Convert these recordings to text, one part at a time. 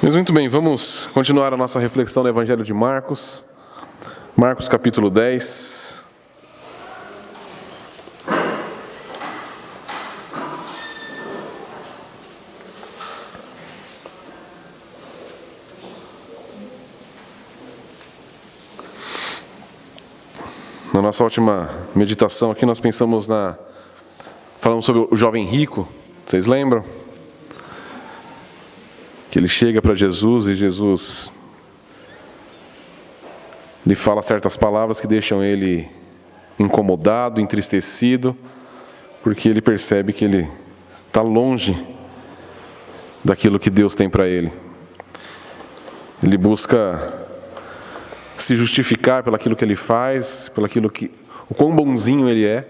Mas muito bem, vamos continuar a nossa reflexão no Evangelho de Marcos. Marcos capítulo 10. Na nossa última meditação aqui nós falamos sobre o jovem rico, vocês lembram? Que ele chega para Jesus e Jesus lhe fala certas palavras que deixam ele incomodado, entristecido, porque ele percebe que ele está longe daquilo que Deus tem para ele. Ele busca se justificar pelo aquilo que ele faz, o quão bonzinho ele é,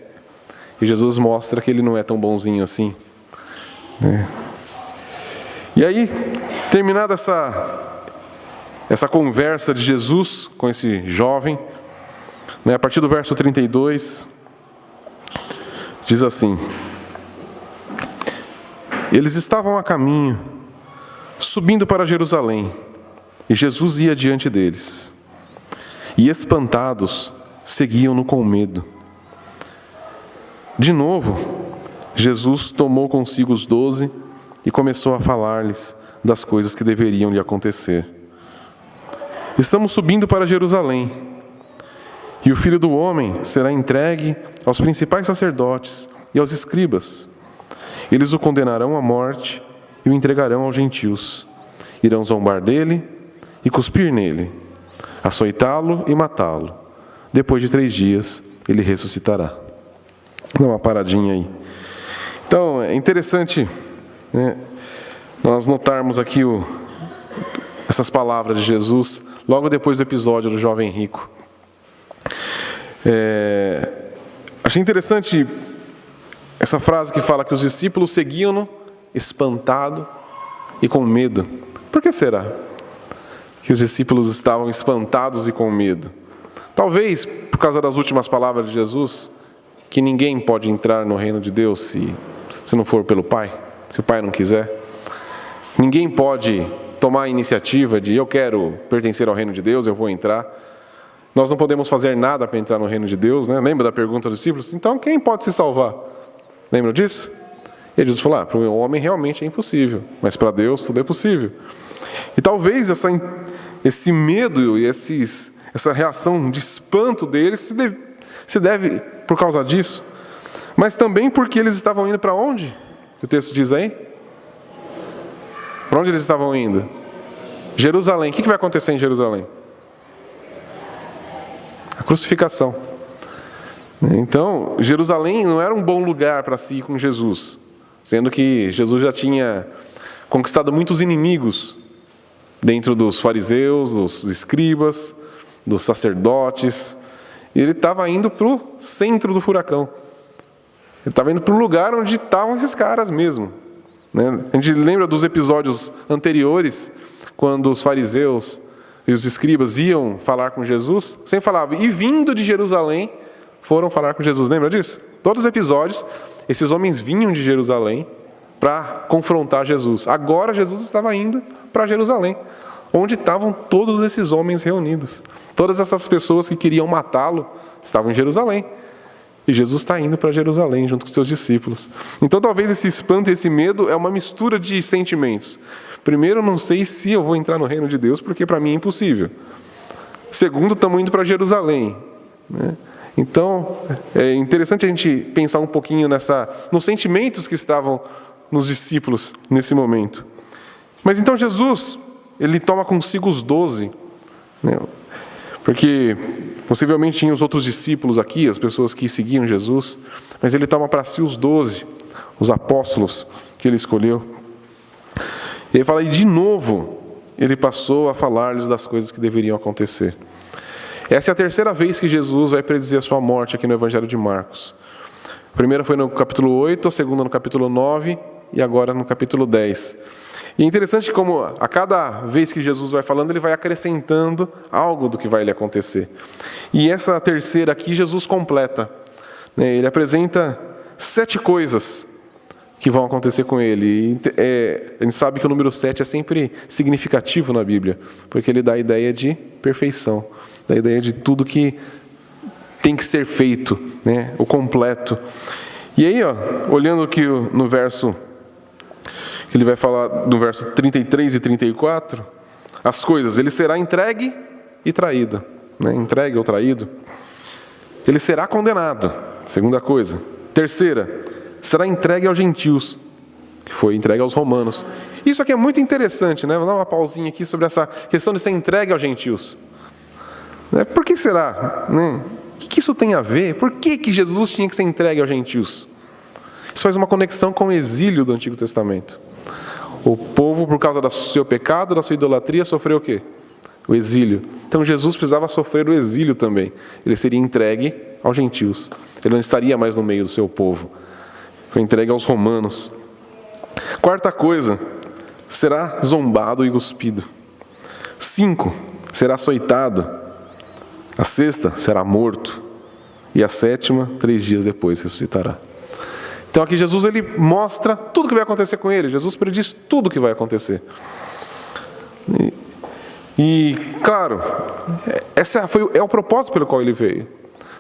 e Jesus mostra que ele não é tão bonzinho assim. E aí, terminada essa conversa de Jesus com esse jovem, a partir do verso 32, diz assim: eles estavam a caminho, subindo para Jerusalém, e Jesus ia diante deles. E espantados, seguiam-no com medo. De novo, Jesus tomou consigo os 12 e começou a falar-lhes das coisas que deveriam lhe acontecer. Estamos subindo para Jerusalém, e o Filho do Homem será entregue aos principais sacerdotes e aos escribas. Eles o condenarão à morte e o entregarão aos gentios. Irão zombar dele e cuspir nele, açoitá-lo e matá-lo. Depois de 3 dias, ele ressuscitará. Dá uma paradinha aí. Então, é interessante nós notarmos aqui essas palavras de Jesus, logo depois do episódio do jovem rico. Achei interessante essa frase que fala que os discípulos seguiam-no espantado e com medo. Por que será que os discípulos estavam espantados e com medo? Talvez por causa das últimas palavras de Jesus, que ninguém pode entrar no reino de Deus se não for pelo Pai, se o Pai não quiser. Ninguém pode tomar a iniciativa de eu quero pertencer ao reino de Deus, eu vou entrar. Nós não podemos fazer nada para entrar no reino de Deus, né? Lembra da pergunta dos discípulos? Então quem pode se salvar? Lembra disso? E Jesus falou, para o homem realmente é impossível, mas para Deus tudo é possível. E talvez esse medo e essa reação de espanto deles se deve por causa disso, mas também porque eles estavam indo para onde? O texto diz aí? Para onde eles estavam indo? Jerusalém. O que vai acontecer em Jerusalém? A crucificação. Então, Jerusalém não era um bom lugar para se ir com Jesus, sendo que Jesus já tinha conquistado muitos inimigos dentro dos fariseus, dos escribas, dos sacerdotes, e ele estava indo para o centro do furacão. Ele estava indo para o lugar onde estavam esses caras mesmo. A gente lembra dos episódios anteriores, quando os fariseus e os escribas iam falar com Jesus, sempre falavam, e vindo de Jerusalém, foram falar com Jesus. Lembra disso? Todos os episódios, esses homens vinham de Jerusalém para confrontar Jesus. Agora Jesus estava indo para Jerusalém, onde estavam todos esses homens reunidos. Todas essas pessoas que queriam matá-lo estavam em Jerusalém. E Jesus está indo para Jerusalém junto com seus discípulos. Então talvez esse espanto e esse medo é uma mistura de sentimentos. Primeiro, eu não sei se eu vou entrar no reino de Deus, porque para mim é impossível. Segundo, estamos indo para Jerusalém. Então, é interessante a gente pensar um pouquinho nos sentimentos que estavam nos discípulos nesse momento. Mas então Jesus, ele toma consigo os 12, porque possivelmente tinha os outros discípulos aqui, as pessoas que seguiam Jesus, mas ele toma para si os 12, os apóstolos que ele escolheu. E ele fala, e de novo, ele passou a falar-lhes das coisas que deveriam acontecer. Essa é a 3ª vez que Jesus vai predizer a sua morte aqui no Evangelho de Marcos. A primeira foi no capítulo 8, a segunda no capítulo 9 e agora no capítulo 10. E é interessante como a cada vez que Jesus vai falando, ele vai acrescentando algo do que vai lhe acontecer. E essa 3ª aqui, Jesus completa. Ele apresenta 7 coisas que vão acontecer com ele. A gente sabe que o número 7 é sempre significativo na Bíblia, porque ele dá a ideia de perfeição, dá a ideia de tudo que tem que ser feito, né? O completo. E aí, olhando aqui no verso, ele vai falar no verso 33 e 34, as coisas, ele será entregue e traído, né? Entregue ou traído. Ele será condenado, segunda coisa. Terceira, será entregue aos gentios, que foi entregue aos romanos. Isso aqui é muito interessante, né? Vou dar uma pausinha aqui sobre essa questão de ser entregue aos gentios. Por que será? O que isso tem a ver? Por que Jesus tinha que ser entregue aos gentios? Isso faz uma conexão com o exílio do Antigo Testamento. O povo, por causa do seu pecado, da sua idolatria, sofreu o quê? O exílio. Então Jesus precisava sofrer o exílio também. Ele seria entregue aos gentios. Ele não estaria mais no meio do seu povo. Foi entregue aos romanos. Quarta coisa, será zombado e cuspido. 5, será açoitado. A sexta, será morto. E a sétima, 3 dias depois, ressuscitará. Então aqui Jesus ele mostra tudo o que vai acontecer com ele. Jesus prediz tudo o que vai acontecer. E claro, esse é o propósito pelo qual ele veio.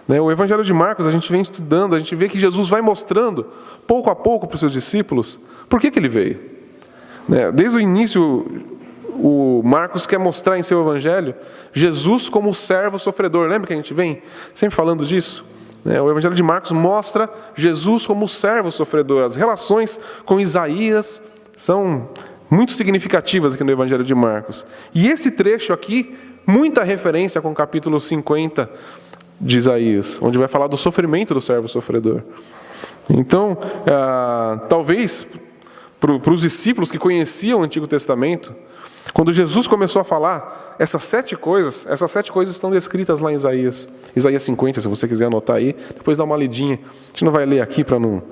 O Evangelho de Marcos, a gente vem estudando, a gente vê que Jesus vai mostrando, pouco a pouco, para os seus discípulos, por que ele veio. Desde o início, o Marcos quer mostrar em seu Evangelho, Jesus como o servo sofredor. Lembra que a gente vem sempre falando disso? O Evangelho de Marcos mostra Jesus como o servo sofredor. As relações com Isaías são muito significativas aqui no Evangelho de Marcos. E esse trecho aqui, muita referência com o capítulo 50 de Isaías, onde vai falar do sofrimento do servo sofredor. Então, talvez, para os discípulos que conheciam o Antigo Testamento, quando Jesus começou a falar essas 7 coisas estão descritas lá em Isaías. Isaías 50, se você quiser anotar aí, depois dá uma lidinha. A gente não vai ler aqui para não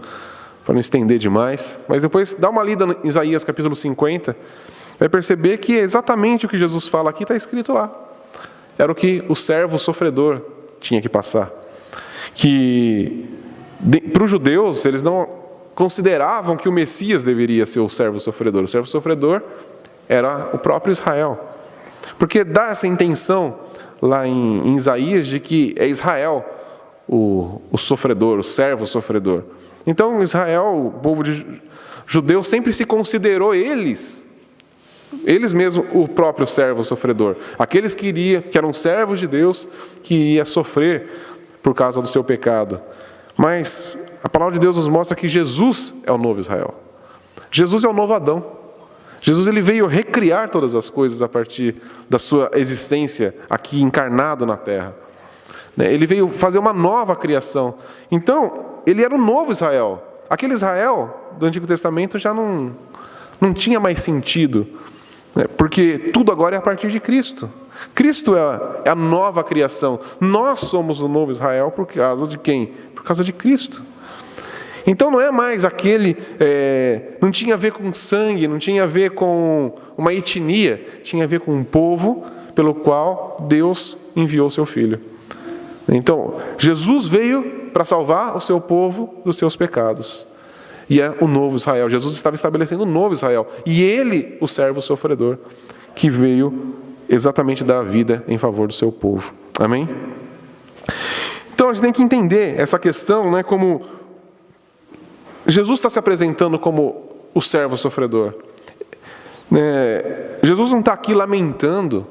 estender demais, mas depois dá uma lida em Isaías capítulo 50, vai perceber que exatamente o que Jesus fala aqui está escrito lá. Era o que o servo sofredor tinha que passar. Que para os judeus, eles não consideravam que o Messias deveria ser o servo sofredor. O servo sofredor era o próprio Israel. Porque dá essa intenção lá em Isaías de que é Israel o sofredor, o servo sofredor. Então Israel, o povo judeu, sempre se considerou eles mesmos o próprio servo sofredor. Aqueles que eram servos de Deus, que ia sofrer por causa do seu pecado. Mas a palavra de Deus nos mostra que Jesus é o novo Israel. Jesus é o novo Adão. Jesus ele veio recriar todas as coisas a partir da sua existência aqui encarnado na terra. Ele veio fazer uma nova criação. Então, ele era o novo Israel. Aquele Israel do Antigo Testamento já não tinha mais sentido, porque tudo agora é a partir de Cristo. Cristo é a nova criação. Nós somos o novo Israel por causa de quem? Por causa de Cristo. Então não é mais aquele, não tinha a ver com sangue, não tinha a ver com uma etnia, tinha a ver com um povo pelo qual Deus enviou seu Filho. Então, Jesus veio para salvar o seu povo dos seus pecados. E é o novo Israel. Jesus estava estabelecendo um novo Israel. E ele, o servo sofredor, que veio exatamente dar a vida em favor do seu povo. Amém? Então a gente tem que entender essa questão, como Jesus está se apresentando como o servo sofredor. Jesus não está aqui lamentando,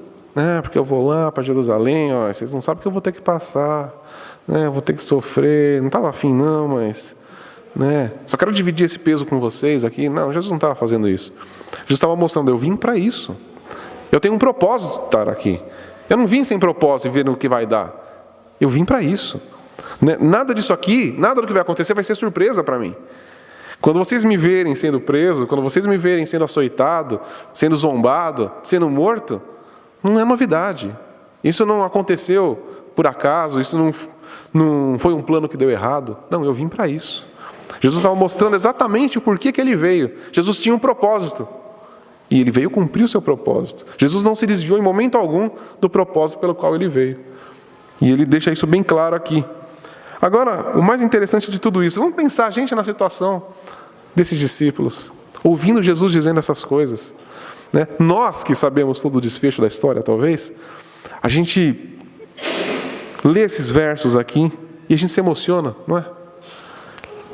porque eu vou lá para Jerusalém, vocês não sabem o que eu vou ter que passar, eu vou ter que sofrer, não estava afim não, mas só quero dividir esse peso com vocês aqui. Não, Jesus não estava fazendo isso. Jesus estava mostrando, eu vim para isso. Eu tenho um propósito de estar aqui. Eu não vim sem propósito e ver o que vai dar. Eu vim para isso. Nada disso aqui, nada do que vai acontecer vai ser surpresa para mim. Quando vocês me verem sendo preso, quando vocês me verem sendo açoitado, sendo zombado, sendo morto, não é novidade. Isso não aconteceu por acaso, isso não foi um plano que deu errado. Não, eu vim para isso. Jesus estava mostrando exatamente o porquê que ele veio. Jesus tinha um propósito. E ele veio cumprir o seu propósito. Jesus não se desviou em momento algum do propósito pelo qual ele veio. E ele deixa isso bem claro aqui. Agora, o mais interessante de tudo isso, vamos pensar a gente na situação. desses discípulos, ouvindo Jesus dizendo essas coisas, né? Nós que sabemos todo o desfecho da história, talvez, a gente lê esses versos aqui e a gente se emociona, não é?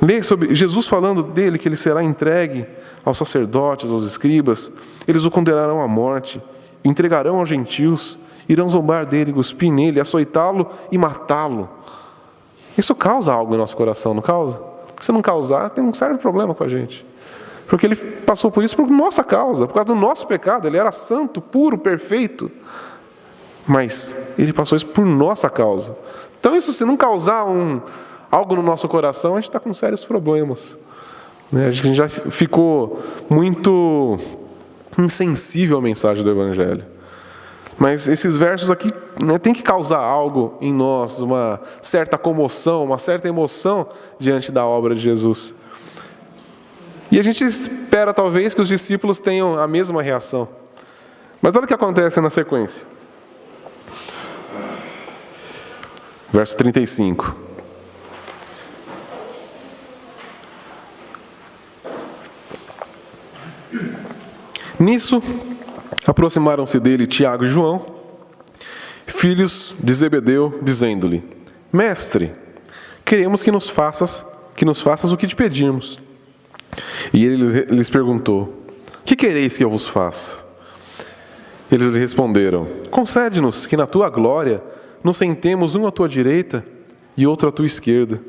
Lê sobre Jesus falando dele, que ele será entregue aos sacerdotes, aos escribas, eles o condenarão à morte, o entregarão aos gentios, irão zombar dele, cuspir nele, açoitá-lo e matá-lo. Isso causa algo em nosso coração, não causa? Se não causar, tem um sério problema com a gente. Porque ele passou por isso por nossa causa, por causa do nosso pecado. Ele era santo, puro, perfeito. Mas ele passou isso por nossa causa. Então isso, se não causar algo no nosso coração, a gente está com sérios problemas. A gente já ficou muito insensível à mensagem do Evangelho. Mas esses versos aqui, né, tem que causar algo em nós, uma certa comoção, uma certa emoção diante da obra de Jesus. E a gente espera talvez que os discípulos tenham a mesma reação. Mas olha o que acontece na sequência. Verso 35. Nisso, aproximaram-se dele Tiago e João, filhos de Zebedeu, dizendo-lhe: Mestre, queremos que nos faças o que te pedirmos. E ele lhes perguntou: Que quereis que eu vos faça? Eles lhe responderam: Concede-nos que na tua glória nos sentemos um à tua direita e outro à tua esquerda.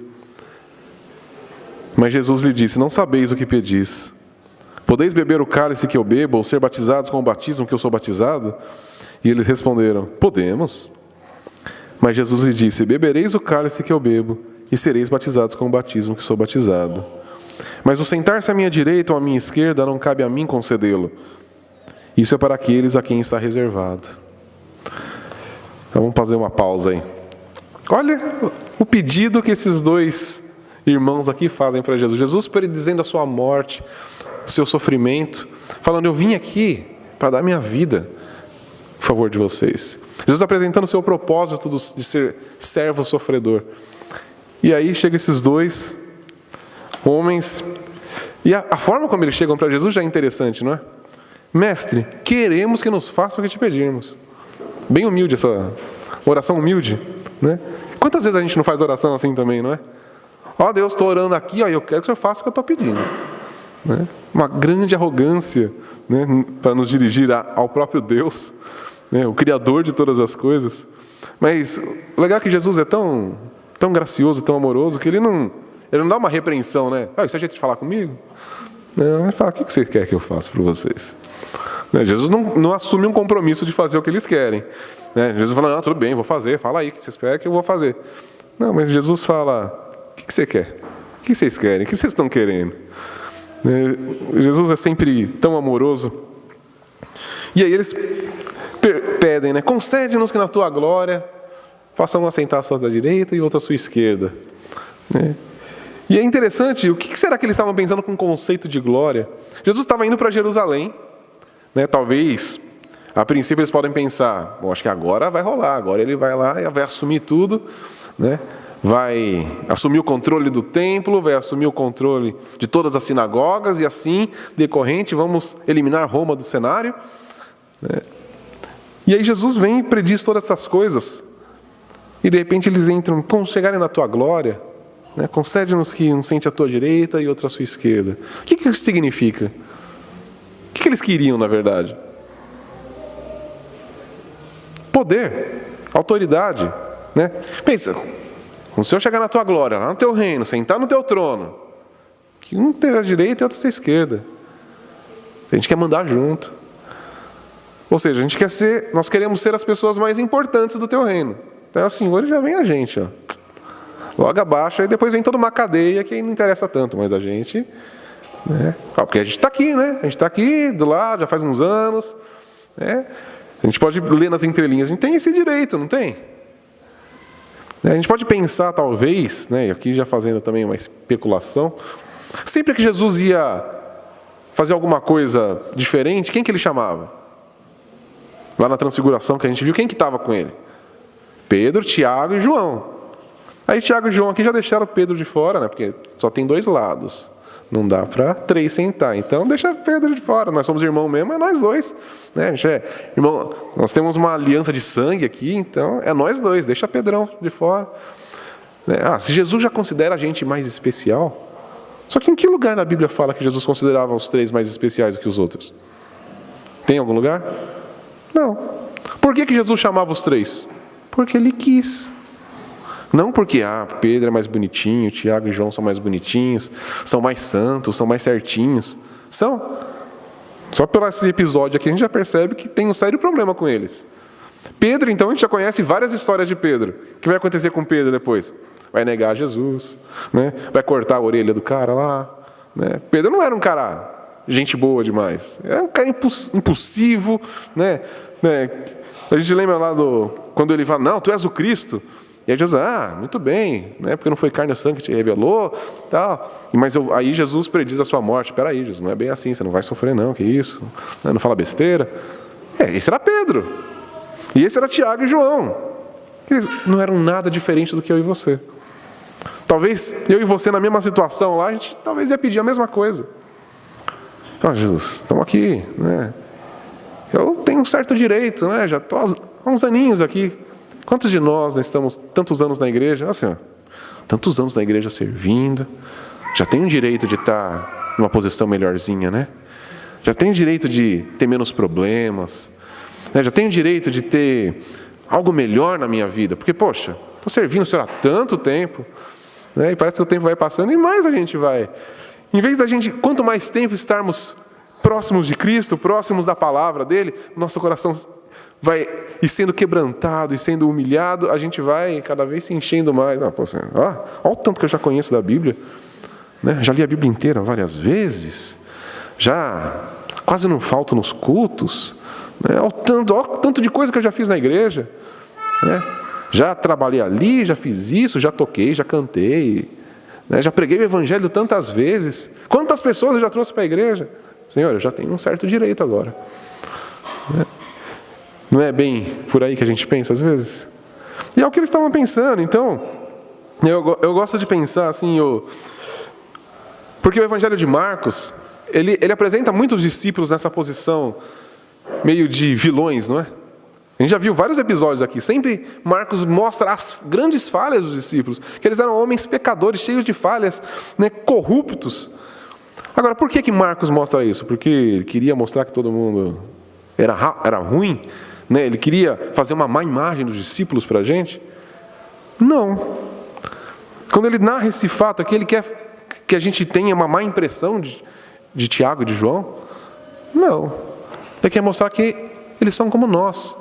Mas Jesus lhe disse: Não sabeis o que pedis. Podeis beber o cálice que eu bebo, ou ser batizados com o batismo que eu sou batizado? E eles responderam: Podemos. Mas Jesus lhe disse: Bebereis o cálice que eu bebo, e sereis batizados com o batismo que sou batizado. Mas o sentar-se à minha direita ou à minha esquerda não cabe a mim concedê-lo. Isso é para aqueles a quem está reservado. Então vamos fazer uma pausa aí. Olha o pedido que esses dois irmãos aqui fazem para Jesus. Jesus predizendo a sua morte, o seu sofrimento, falando: eu vim aqui para dar minha vida em favor de vocês. Jesus apresentando o seu propósito de ser servo sofredor. E aí chegam esses dois homens, e a forma como eles chegam para Jesus já é interessante, não é? Mestre, queremos que nos faça o que te pedirmos. Bem humilde essa oração humilde, né? Quantas vezes a gente não faz oração assim também, não é? Ó Deus, estou orando aqui, ó, eu quero que o Senhor faça o que eu estou pedindo, né? Uma grande arrogância, né, para nos dirigir ao próprio Deus, né, o Criador de todas as coisas. Mas o legal é que Jesus é tão gracioso, tão amoroso, que ele não dá uma repreensão, né? Isso é jeito de falar comigo? Não, ele fala: o que você quer que eu faça para vocês? Jesus não assume um compromisso de fazer o que eles querem. Jesus fala: não, tudo bem, vou fazer, fala aí o que vocês querem que eu vou fazer. Não, mas Jesus fala: o que você quer? O que vocês querem? O que vocês estão querendo? Jesus é sempre tão amoroso. E aí eles pedem, né? Concede-nos que na tua glória façam um assentar à sua direita e outro à sua esquerda. E é interessante, o que será que eles estavam pensando com o conceito de glória? Jesus estava indo para Jerusalém, né? Talvez, a princípio eles podem pensar: bom, acho que agora vai rolar, agora ele vai lá e vai assumir tudo, né? Vai assumir o controle do templo, vai assumir o controle de todas as sinagogas, e assim, decorrente, vamos eliminar Roma do cenário, né? E aí Jesus vem e prediz todas essas coisas, e de repente eles entram: quando chegarem na tua glória, né, concede-nos que um sente à tua direita e outro à sua esquerda. O que isso significa? O que eles queriam, na verdade? Poder, autoridade, né? Pensa, quando o Senhor chegar na tua glória, lá no teu reino, sentar no teu trono, que um terá a direita e outro à esquerda. A gente quer mandar junto. Ou seja, nós queremos ser as pessoas mais importantes do teu reino. Então o Senhor já vem a gente, ó, logo abaixo, e depois vem toda uma cadeia que não interessa tanto, mas a gente, né? Porque a gente está aqui, né? A gente está aqui do lado, já faz uns anos, né? A gente pode ler nas entrelinhas, a gente tem esse direito, não tem? A gente pode pensar, talvez, né, e aqui já fazendo também uma especulação, sempre que Jesus ia fazer alguma coisa diferente, quem que ele chamava? Lá na transfiguração que a gente viu, quem que estava com ele? Pedro, Tiago e João. Aí Tiago e João aqui já deixaram Pedro de fora, né, porque só tem dois lados. Não dá para 3 sentar. Então deixa Pedro de fora. Nós somos irmãos mesmo, é nós dois. Né? A gente é irmão, nós temos uma aliança de sangue aqui, então é nós dois. Deixa Pedrão de fora. Se Jesus já considera a gente mais especial, só que em que lugar na Bíblia fala que Jesus considerava os 3 mais especiais do que os outros? Tem algum lugar? Não. Por que Jesus chamava os 3? Porque ele quis. Não porque Pedro é mais bonitinho, Tiago e João são mais bonitinhos, são mais santos, são mais certinhos. São. Só pelo esse episódio aqui a gente já percebe que tem um sério problema com eles. Pedro, então, a gente já conhece várias histórias de Pedro. O que vai acontecer com Pedro depois? Vai negar Jesus, né? Vai cortar a orelha do cara lá. Né? Pedro não era um cara gente boa demais. Era um cara impulsivo. Né? A gente lembra lá quando ele fala, não, tu és o Cristo. E aí Jesus, muito bem, né? Porque não foi carne ou sangue que te revelou. Tal. Mas aí Jesus prediz a sua morte. Espera aí, Jesus, não é bem assim, você não vai sofrer não, que isso? Não fala besteira. Esse era Pedro. E esse era Tiago e João. Eles não eram nada diferente do que eu e você. Talvez eu e você na mesma situação lá, a gente talvez ia pedir a mesma coisa. Jesus, estamos aqui, né? Eu tenho um certo direito, né? Já estou há uns aninhos aqui. Quantos de nós estamos tantos anos na igreja? Assim, tantos anos na igreja servindo, já tem o direito de estar numa posição melhorzinha, né? Já tem o direito de ter menos problemas, né? Já tem o direito de ter algo melhor na minha vida, porque, poxa, estou servindo o Senhor há tanto tempo, né? E parece que o tempo vai passando e mais a gente vai. Em vez da gente, quanto mais tempo estarmos próximos de Cristo, próximos da palavra dele, nosso coração vai e sendo quebrantado e sendo humilhado, a gente vai cada vez se enchendo mais. Olha o tanto que eu já conheço da Bíblia, né? Já li a Bíblia inteira várias vezes, já quase não falto nos cultos, né? Olha o tanto de coisa que eu já fiz na igreja, né? Já trabalhei ali, já fiz isso, já toquei, já cantei, né? Já preguei o evangelho tantas vezes. Quantas pessoas eu já trouxe para a igreja? Senhor, eu já tenho um certo direito agora, né? Não é bem por aí que a gente pensa às vezes? E é o que eles estavam pensando. Então, eu gosto de pensar assim, porque o evangelho de Marcos, ele apresenta muitos discípulos nessa posição meio de vilões, não é? A gente já viu vários episódios aqui. Sempre Marcos mostra as grandes falhas dos discípulos, que eles eram homens pecadores, cheios de falhas, né, corruptos. Agora, por que Marcos mostra isso? Porque ele queria mostrar que todo mundo era ruim, né? Ele queria fazer uma má imagem dos discípulos para a gente? Não. Quando ele narra esse fato aqui, ele quer que a gente tenha uma má impressão de Tiago e de João? Não. Ele quer mostrar que eles são como nós.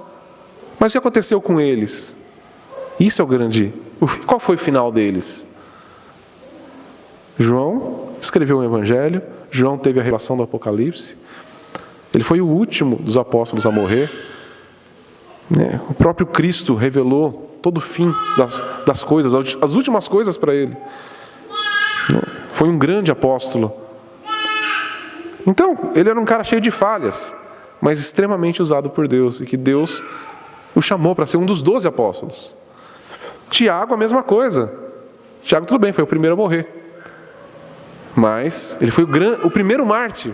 Mas o que aconteceu com eles? Isso é o grande... Qual foi o final deles? João escreveu o Evangelho, João teve a revelação do Apocalipse, ele foi o último dos apóstolos a morrer, né? O próprio Cristo revelou todo o fim das coisas, as últimas coisas para ele. Foi um grande apóstolo. Então, ele era um cara cheio de falhas, mas extremamente usado por Deus, e que Deus o chamou para ser um dos 12 apóstolos. Tiago, a mesma coisa. Tiago, tudo bem, foi o primeiro a morrer, mas ele foi o primeiro mártir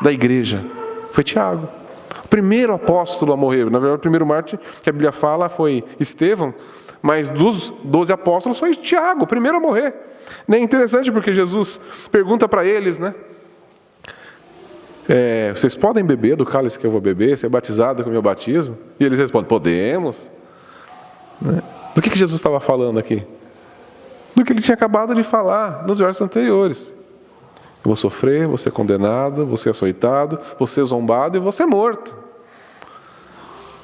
da igreja. Foi Tiago, o primeiro apóstolo a morrer. Na verdade, o primeiro mártir que a Bíblia fala foi Estevão, mas dos 12 apóstolos foi Tiago, o primeiro a morrer. É interessante porque Jesus pergunta para eles, né? Vocês podem beber do cálice que eu vou beber, ser batizado com o meu batismo? E eles respondem, podemos. Né? Do que Jesus estava falando aqui? Do que ele tinha acabado de falar nos versos anteriores. Eu vou sofrer, vou ser condenado, vou ser açoitado, vou ser zombado e vou ser morto.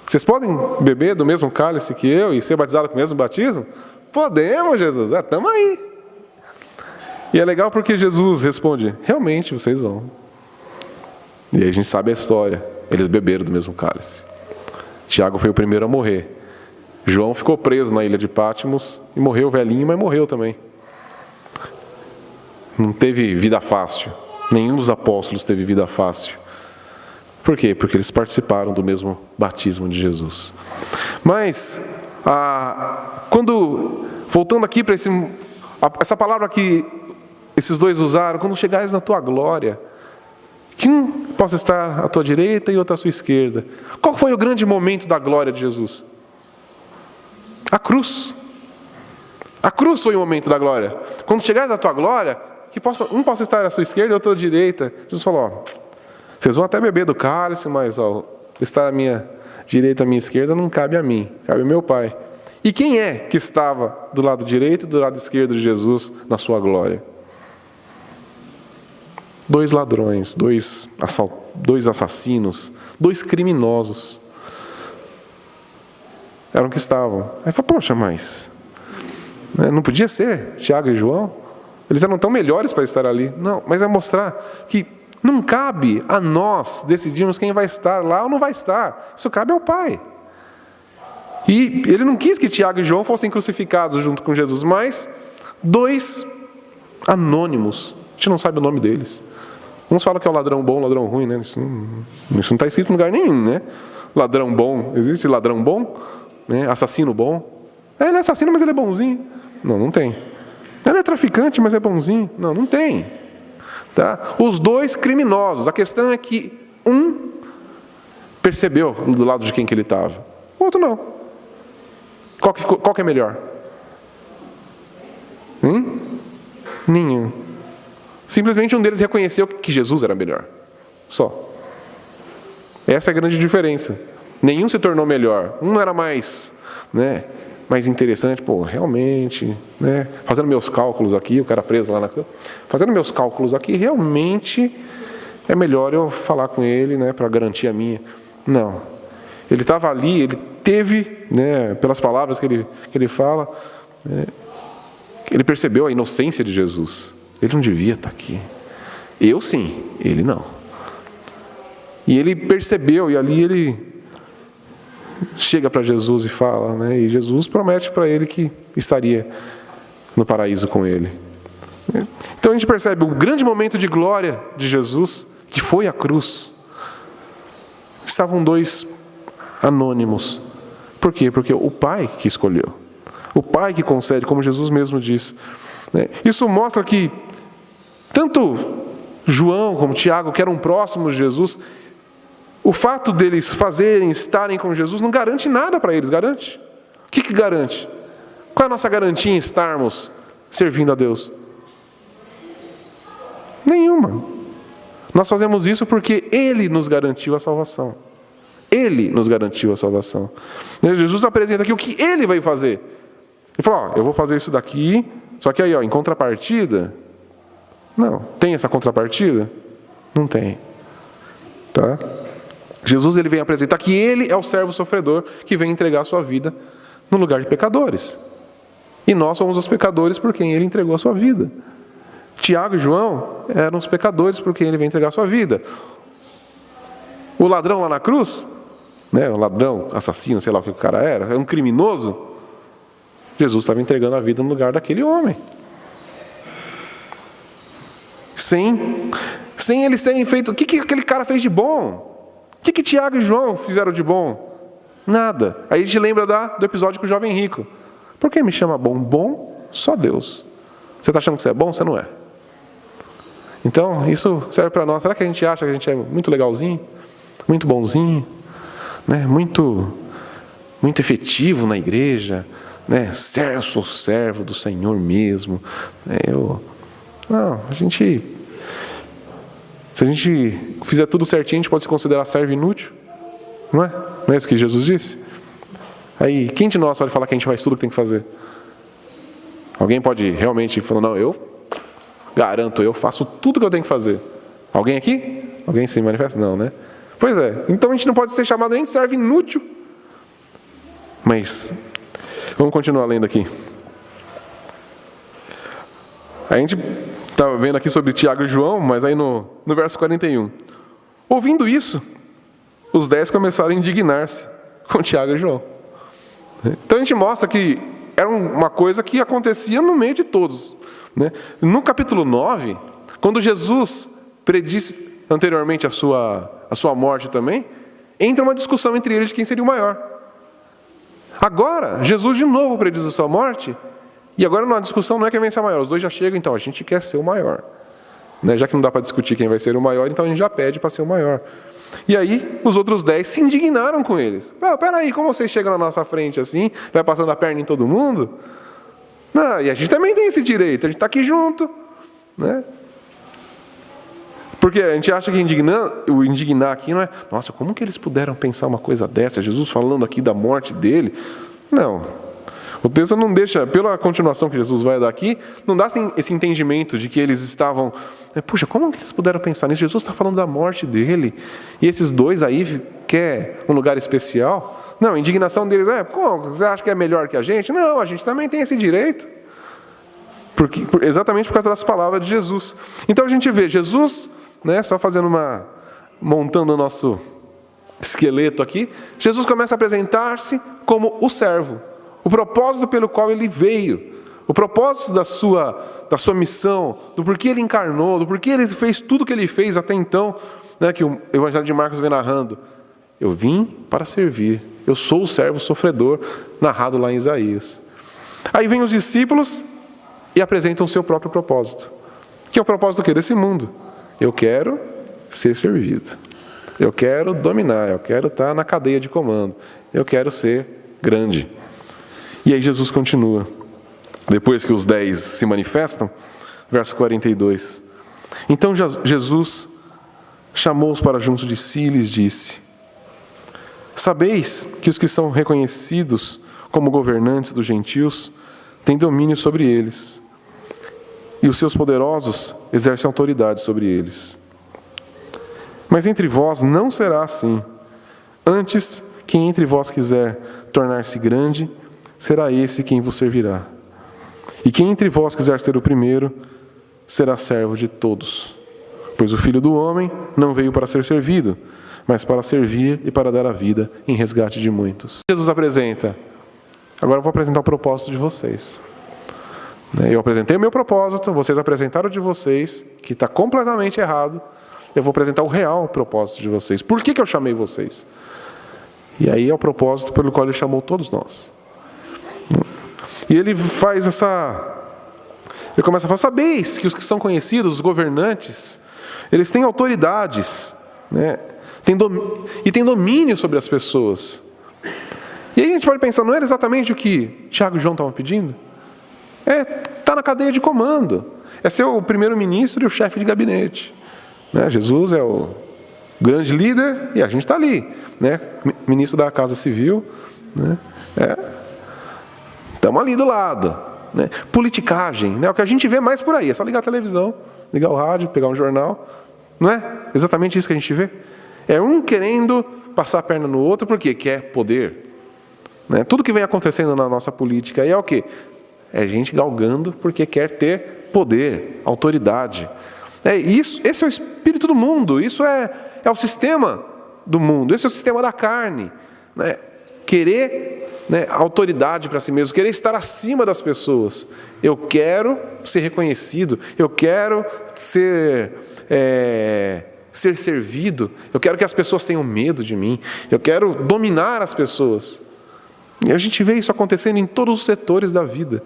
Vocês podem beber do mesmo cálice que eu e ser batizado com o mesmo batismo? Podemos, Jesus, estamos aí. E é legal porque Jesus responde, realmente vocês vão. E aí a gente sabe a história, eles beberam do mesmo cálice. Tiago foi o primeiro a morrer. João ficou preso na ilha de Patmos e morreu velhinho, mas morreu também. Não teve vida fácil. Nenhum dos apóstolos teve vida fácil. Por quê? Porque eles participaram do mesmo batismo de Jesus. Mas, voltando aqui para essa palavra aqui, esses dois usaram: quando chegares na tua glória, que um possa estar à tua direita e outro à sua esquerda. Qual foi o grande momento da glória de Jesus? A cruz. A cruz foi o momento da glória. Quando chegares na tua glória, que um possa estar à sua esquerda e outro à direita. Jesus falou: vocês vão até beber do cálice, mas estar à minha direita, à minha esquerda, não cabe a mim, cabe ao meu Pai. E quem é que estava do lado direito e do lado esquerdo de Jesus na sua glória? 2 ladrões, 2 assassinos, 2 criminosos. Eram que estavam. Aí falou: poxa, mas não podia ser Tiago e João? Eles eram tão melhores para estar ali. Não, mas é mostrar que não cabe a nós decidirmos quem vai estar lá ou não vai estar. Isso cabe ao Pai. E ele não quis que Tiago e João fossem crucificados junto com Jesus, mas 2 anônimos. A gente não sabe o nome deles. Uns falam que é o ladrão bom, o ladrão ruim, né? Isso não está escrito em lugar nenhum, né? Ladrão bom, existe ladrão bom? Né? Assassino bom? Ele é assassino, mas ele é bonzinho. Não tem. Ele é traficante, mas é bonzinho. Não tem. Tá? Os 2 criminosos. A questão é que um percebeu do lado de quem que ele estava. O outro não. Qual que é melhor? Nenhum. Simplesmente um deles reconheceu que Jesus era melhor. Só. Essa é a grande diferença. Nenhum se tornou melhor. Um era mais interessante. Realmente, fazendo meus cálculos aqui, o cara preso lá na cama. Fazendo meus cálculos aqui, realmente é melhor eu falar com ele, para garantir a minha. Não. Ele estava ali, ele teve, pelas palavras que ele fala, ele percebeu a inocência de Jesus. Ele não devia estar aqui. Eu sim, ele não. E ele percebeu, e ali ele chega para Jesus e fala, e Jesus promete para ele que estaria no paraíso com ele. Então a gente percebe o grande momento de glória de Jesus, que foi a cruz. Estavam 2 anônimos. Por quê? Porque o Pai que escolheu. O Pai que concede, como Jesus mesmo diz. Isso mostra que tanto João como Tiago, que eram próximos de Jesus, o fato deles estarem com Jesus, não garante nada para eles, garante? O que garante? Qual é a nossa garantia em estarmos servindo a Deus? Nenhuma. Nós fazemos isso porque Ele nos garantiu a salvação. Ele nos garantiu a salvação. Jesus apresenta aqui o que Ele vai fazer. Ele falou: eu vou fazer isso daqui, só que aí, em contrapartida, não. Tem essa contrapartida? Não tem. Tá? Jesus ele vem apresentar que Ele é o servo sofredor que vem entregar a sua vida no lugar de pecadores. E nós somos os pecadores por quem Ele entregou a sua vida. Tiago e João eram os pecadores por quem Ele vem entregar a sua vida. O ladrão lá na cruz, o ladrão, assassino, sei lá o que o cara era um criminoso. Jesus estava entregando a vida no lugar daquele homem. Sem eles terem feito... O que aquele cara fez de bom? O que Tiago e João fizeram de bom? Nada. Aí a gente lembra do episódio com o jovem rico. Por que me chama bom? Bom, só Deus. Você está achando que você é bom? Você não é. Então, isso serve para nós. Será que a gente acha que a gente é muito legalzinho? Muito bonzinho? Muito efetivo na igreja? Sou servo do Senhor mesmo. Não, se a gente fizer tudo certinho, a gente pode se considerar servo inútil. Não é? Não é isso que Jesus disse? Aí, quem de nós pode falar que a gente faz tudo o que tem que fazer? Alguém pode realmente falar: não, eu garanto, eu faço tudo que eu tenho que fazer. Alguém aqui? Alguém se manifesta? Não, né? Pois é. Então a gente não pode ser chamado nem de servo inútil. Mas, vamos continuar lendo aqui. A gente está vendo aqui sobre Tiago e João, mas aí no verso 41. Ouvindo isso, os 10 começaram a indignar-se com Tiago e João. Então a gente mostra que era uma coisa que acontecia no meio de todos. No capítulo 9, quando Jesus predisse anteriormente a sua morte também, entra uma discussão entre eles de quem seria o maior. Agora, Jesus de novo prediz a sua morte, E agora a discussão não é quem vai ser o maior, os dois já chegam, então a gente quer ser o maior. Né? Já que não dá para discutir quem vai ser o maior, então a gente já pede para ser o maior. E aí os outros 10 se indignaram com eles. Peraí, como vocês chegam na nossa frente assim, vai passando a perna em todo mundo? Não, e a gente também tem esse direito, a gente está aqui junto. Né? Porque a gente acha que o indignar aqui não é, nossa, como que eles puderam pensar uma coisa dessa? Jesus falando aqui da morte dele. Não. O texto não deixa, pela continuação que Jesus vai dar aqui, não dá esse entendimento de que eles estavam, puxa, como que eles puderam pensar nisso? Jesus está falando da morte dele, e esses dois aí quer um lugar especial? Não, a indignação deles como, você acha que é melhor que a gente? Não, a gente também tem esse direito. Exatamente por causa das palavras de Jesus. Então a gente vê Jesus, né, só montando o nosso esqueleto aqui, Jesus começa a apresentar-se como o servo. O propósito pelo qual ele veio, o propósito da sua missão, do porquê ele encarnou, do porquê ele fez tudo o que ele fez até então, né, que o Evangelho de Marcos vem narrando. Eu vim para servir, eu sou o servo sofredor, narrado lá em Isaías. Aí vem os discípulos e apresentam o seu próprio propósito, que é o propósito do quê? Desse mundo. Eu quero ser servido, eu quero dominar, eu quero estar na cadeia de comando, eu quero ser grande. E aí Jesus continua, depois que os 10 se manifestam, verso 42. Então Jesus chamou-os para junto de si e lhes disse: sabeis que os que são reconhecidos como governantes dos gentios têm domínio sobre eles, e os seus poderosos exercem autoridade sobre eles. Mas entre vós não será assim. Antes, quem entre vós quiser tornar-se grande, será esse quem vos servirá. E quem entre vós quiser ser o primeiro, será servo de todos. Pois o Filho do Homem não veio para ser servido, mas para servir e para dar a vida em resgate de muitos. Jesus apresenta, agora eu vou apresentar o propósito de vocês. Eu apresentei o meu propósito, vocês apresentaram o de vocês, que está completamente errado. Eu vou apresentar o real propósito de vocês. Por que eu chamei vocês? E aí é o propósito pelo qual ele chamou todos nós. E ele faz ele começa a falar: sabeis que os que são conhecidos, os governantes, eles têm autoridades, né? E têm domínio sobre as pessoas. E aí a gente pode pensar, não era exatamente o que Tiago e João estavam pedindo? Está na cadeia de comando. É ser o primeiro-ministro e o chefe de gabinete. Né? Jesus é o grande líder e a gente está ali, né? Ministro da Casa Civil. Né? Estamos ali do lado. Né? Politicagem, né? O que a gente vê mais por aí. É só ligar a televisão, ligar o rádio, pegar um jornal. Não é exatamente isso que a gente vê? É um querendo passar a perna no outro porque quer poder. Né? Tudo que vem acontecendo na nossa política aí é o quê? É gente galgando porque quer ter poder, autoridade. Esse é o espírito do mundo, isso é o sistema do mundo, esse é o sistema da carne. Né? Querer, né, autoridade para si mesmo, querer estar acima das pessoas. Eu quero ser reconhecido, eu quero ser servido, eu quero que as pessoas tenham medo de mim, eu quero dominar as pessoas. E a gente vê isso acontecendo em todos os setores da vida.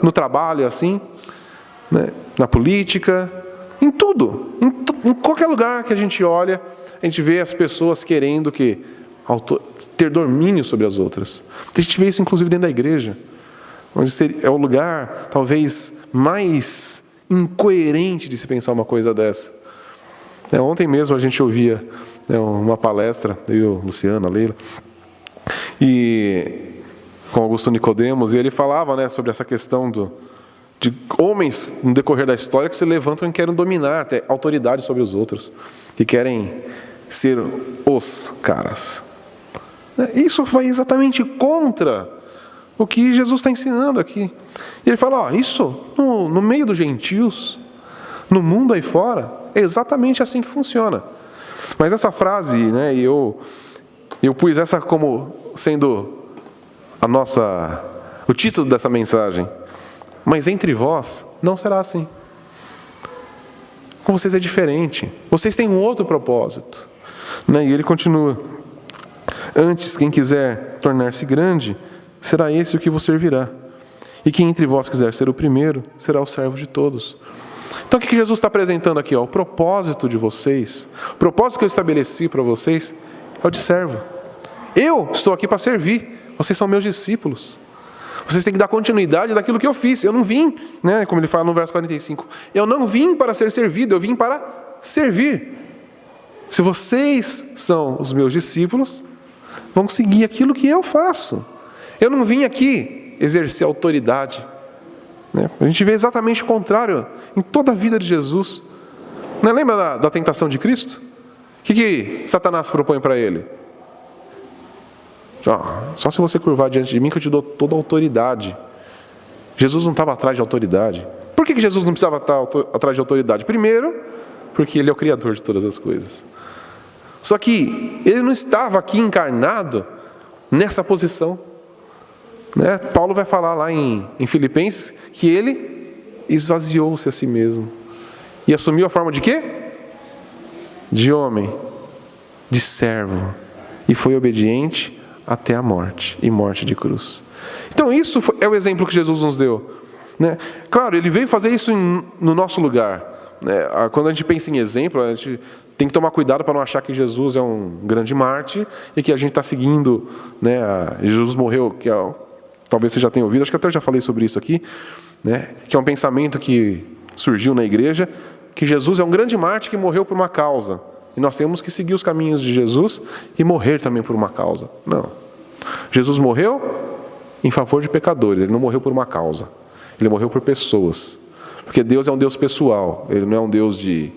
No trabalho, assim, né? Na política, em tudo. Em qualquer lugar que a gente olha, a gente vê as pessoas querendo ter domínio sobre as outras. A gente vê isso, inclusive, dentro da igreja, onde é o lugar, talvez, mais incoerente de se pensar uma coisa dessa. Ontem mesmo a gente ouvia uma palestra, eu, Luciana, Leila, e com Augusto Nicodemos, e ele falava, né, sobre essa questão de homens no decorrer da história que se levantam e querem dominar, ter autoridade sobre os outros, que querem ser os caras. Isso vai exatamente contra o que Jesus está ensinando aqui. E ele fala, isso no meio dos gentios, no mundo aí fora, é exatamente assim que funciona. Mas essa frase, né, eu pus essa como sendo o título dessa mensagem. Mas entre vós não será assim. Com vocês é diferente. Vocês têm um outro propósito. Né? E ele continua: antes, quem quiser tornar-se grande, será esse o que vos servirá. E quem entre vós quiser ser o primeiro, será o servo de todos. Então o que Jesus está apresentando aqui? O propósito de vocês, o propósito que eu estabeleci para vocês é o de servo. Eu estou aqui para servir, vocês são meus discípulos. Vocês têm que dar continuidade daquilo que eu fiz. Eu não vim, como ele fala no verso 45, eu não vim para ser servido, eu vim para servir. Se vocês são os meus discípulos, vão seguir aquilo que eu faço. Eu não vim aqui exercer autoridade. A gente vê exatamente o contrário em toda a vida de Jesus. Não lembra da tentação de Cristo? O que Satanás propõe para ele? Só se você curvar diante de mim que eu te dou toda a autoridade. Jesus não estava atrás de autoridade. Por que Jesus não precisava estar atrás de autoridade? Primeiro, porque Ele é o Criador de todas as coisas. Só que Ele não estava aqui encarnado nessa posição. Paulo vai falar lá em Filipenses que Ele esvaziou-se a si mesmo. E assumiu a forma de quê? De homem, de servo. E foi obediente até a morte, e morte de cruz. Então isso é o exemplo que Jesus nos deu. Claro, Ele veio fazer isso no nosso lugar. Quando a gente pensa em exemplo, a gente tem que tomar cuidado para não achar que Jesus é um grande mártir e que a gente está seguindo, Jesus morreu, talvez você já tenha ouvido, acho que até eu já falei sobre isso aqui, que é um pensamento que surgiu na igreja, que Jesus é um grande mártir que morreu por uma causa. E nós temos que seguir os caminhos de Jesus e morrer também por uma causa. Não. Jesus morreu em favor de pecadores, Ele não morreu por uma causa. Ele morreu por pessoas. Porque Deus é um Deus pessoal, Ele não é um Deus de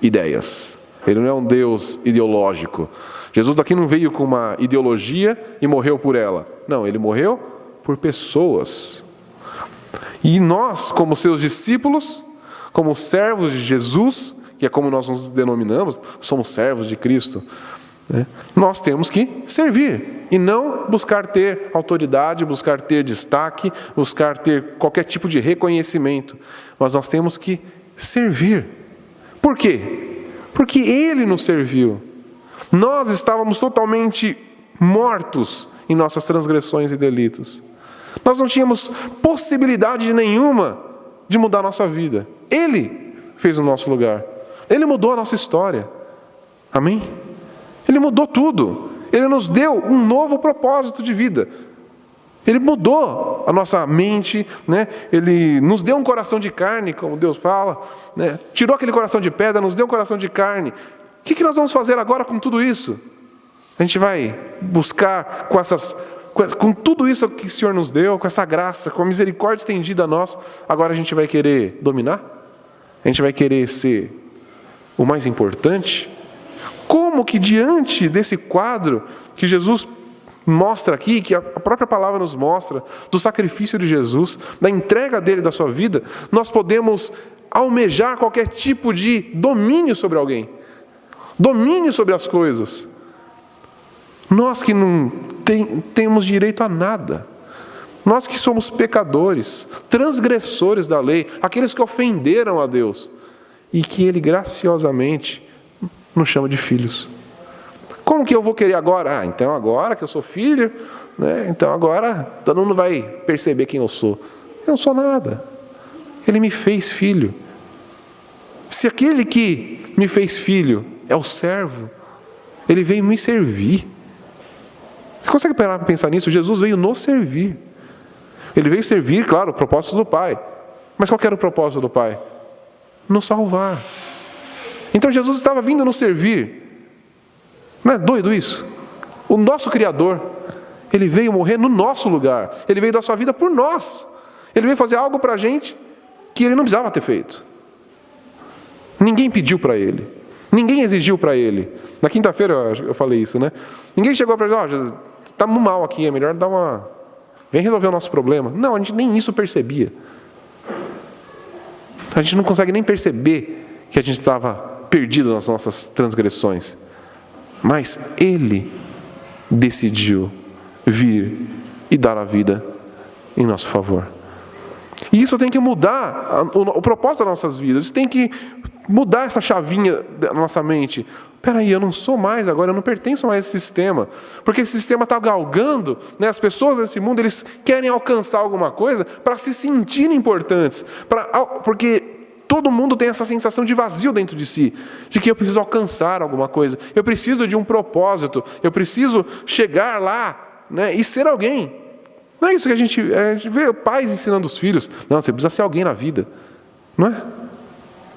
ideias. Ele não é um Deus ideológico. Jesus daqui não veio com uma ideologia e morreu por ela. Não, Ele morreu por pessoas. E nós, como seus discípulos, como servos de Jesus, que é como nós nos denominamos, somos servos de Cristo, nós temos que servir e não buscar ter autoridade, buscar ter destaque, buscar ter qualquer tipo de reconhecimento, mas nós temos que servir. Por quê? Porque Ele nos serviu. Nós estávamos totalmente mortos em nossas transgressões e delitos. Nós não tínhamos possibilidade nenhuma de mudar a nossa vida. Ele fez o nosso lugar. Ele mudou a nossa história. Amém? Ele mudou tudo. Ele nos deu um novo propósito de vida. Ele mudou a nossa mente, Ele nos deu um coração de carne, como Deus fala, Tirou aquele coração de pedra, nos deu um coração de carne. O que nós vamos fazer agora com tudo isso? A gente vai buscar com tudo isso que o Senhor nos deu, com essa graça, com a misericórdia estendida a nós, agora a gente vai querer dominar? A gente vai querer ser o mais importante? Como que diante desse quadro que Jesus mostra aqui, que a própria palavra nos mostra, do sacrifício de Jesus, da entrega dele da sua vida, nós podemos almejar qualquer tipo de domínio sobre alguém, domínio sobre as coisas? Nós que não temos direito a nada, nós que somos pecadores, transgressores da lei, aqueles que ofenderam a Deus, e que Ele graciosamente nos chama de filhos. Como que eu vou querer agora? Então agora que eu sou filho, então agora todo mundo vai perceber quem eu sou. Eu não sou nada. Ele me fez filho. Se aquele que me fez filho é o servo, Ele veio me servir. Você consegue parar para pensar nisso? Jesus veio nos servir. Ele veio servir, claro, o propósito do Pai. Mas qual era o propósito do Pai? Nos salvar. Então Jesus estava vindo nos servir. Não é doido isso? O nosso Criador, Ele veio morrer no nosso lugar. Ele veio dar sua vida por nós. Ele veio fazer algo para a gente que Ele não precisava ter feito. Ninguém pediu para Ele. Ninguém exigiu para Ele. Na quinta-feira eu falei isso, Ninguém chegou para Ele, estamos mal aqui, é melhor dar uma... Vem resolver o nosso problema. Não, a gente nem isso percebia. A gente não consegue nem perceber que a gente estava perdido nas nossas transgressões. Mas Ele decidiu vir e dar a vida em nosso favor. E isso tem que mudar o propósito das nossas vidas. Isso tem que mudar essa chavinha da nossa mente. Peraí, eu não sou mais agora, eu não pertenço mais a esse sistema. Porque esse sistema está galgando, né? As pessoas desse mundo, eles querem alcançar alguma coisa para se sentirem importantes. Porque todo mundo tem essa sensação de vazio dentro de si, de que eu preciso alcançar alguma coisa, eu preciso de um propósito, eu preciso chegar lá, né? E ser alguém. Não é isso que a gente vê pais ensinando os filhos. Não, você precisa ser alguém na vida. Não é?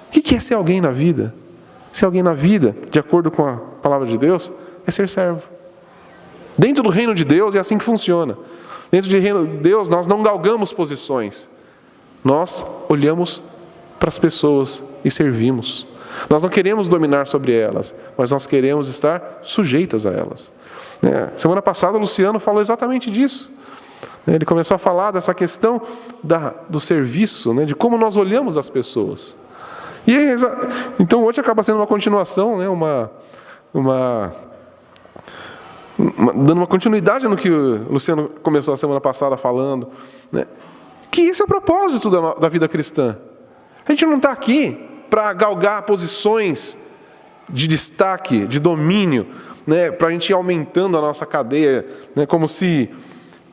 O que é ser alguém na vida? Ser alguém na vida, de acordo com a palavra de Deus, é ser servo. Dentro do reino de Deus é assim que funciona. Dentro do reino de Deus nós não galgamos posições. Nós olhamos para as pessoas e servimos. Nós não queremos dominar sobre elas, mas nós queremos estar sujeitas a elas. Semana passada o Luciano falou exatamente disso. Ele começou a falar dessa questão do serviço, de como nós olhamos as pessoas. Então hoje acaba sendo uma continuação, dando uma continuidade no que o Luciano começou a semana passada falando, que esse é o propósito da vida cristã. A gente não está aqui para galgar posições de destaque, de domínio, para a gente ir aumentando a nossa cadeia, como se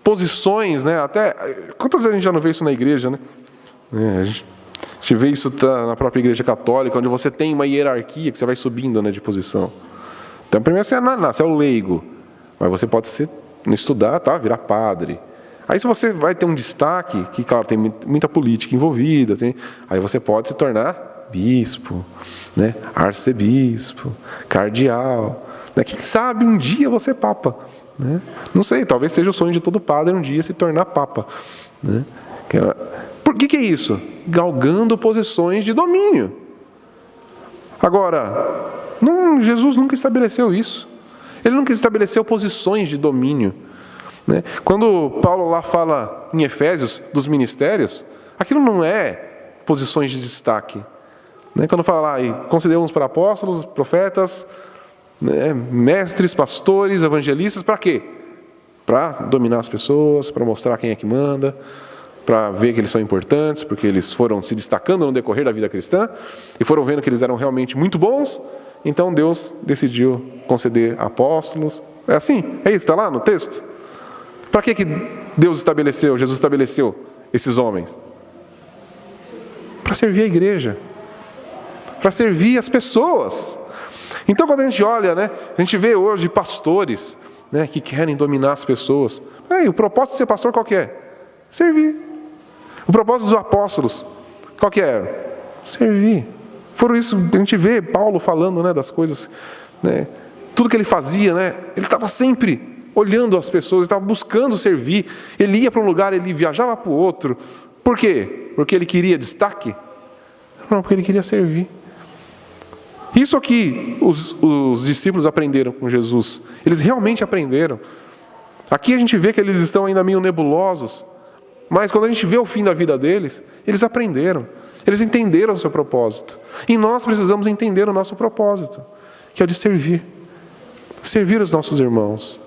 posições, até quantas vezes a gente já não vê isso na igreja, A gente vê isso na própria igreja católica, onde você tem uma hierarquia que você vai subindo, de posição. Então, primeiro você é o leigo, mas você pode estudar, virar padre. Aí se você vai ter um destaque, que claro, tem muita política envolvida, aí você pode se tornar bispo, arcebispo, cardeal. Quem sabe um dia você é papa. Não sei, talvez seja o sonho de todo padre um dia se tornar papa. Por que é isso? Galgando posições de domínio. Agora, Jesus nunca estabeleceu isso. Ele nunca estabeleceu posições de domínio. Quando Paulo lá fala em Efésios dos ministérios, aquilo não é posições de destaque. Quando fala lá, e concedeu uns para apóstolos, profetas, mestres, pastores, evangelistas, para quê? Para dominar as pessoas, para mostrar quem é que manda, para ver que eles são importantes, porque eles foram se destacando no decorrer da vida cristã, e foram vendo que eles eram realmente muito bons, então Deus decidiu conceder apóstolos. É assim? É isso, está lá no texto? Para que Jesus estabeleceu esses homens? Para servir a igreja. Para servir as pessoas. Então quando a gente olha, a gente vê hoje pastores, que querem dominar as pessoas. O propósito de ser pastor qual que é? Servir. O propósito dos apóstolos qual que era? Servir. Por isso a gente vê Paulo falando, das coisas, tudo que ele fazia, ele estava sempre olhando as pessoas, ele estava buscando servir. Ele ia para um lugar, ele viajava para o outro. Por quê? Porque ele queria destaque? Não, porque ele queria servir. Isso aqui os discípulos aprenderam com Jesus. Eles realmente aprenderam. Aqui a gente vê que eles estão ainda meio nebulosos, mas quando a gente vê o fim da vida deles, eles aprenderam. Eles entenderam o seu propósito. E nós precisamos entender o nosso propósito, que é o de servir. Servir os nossos irmãos.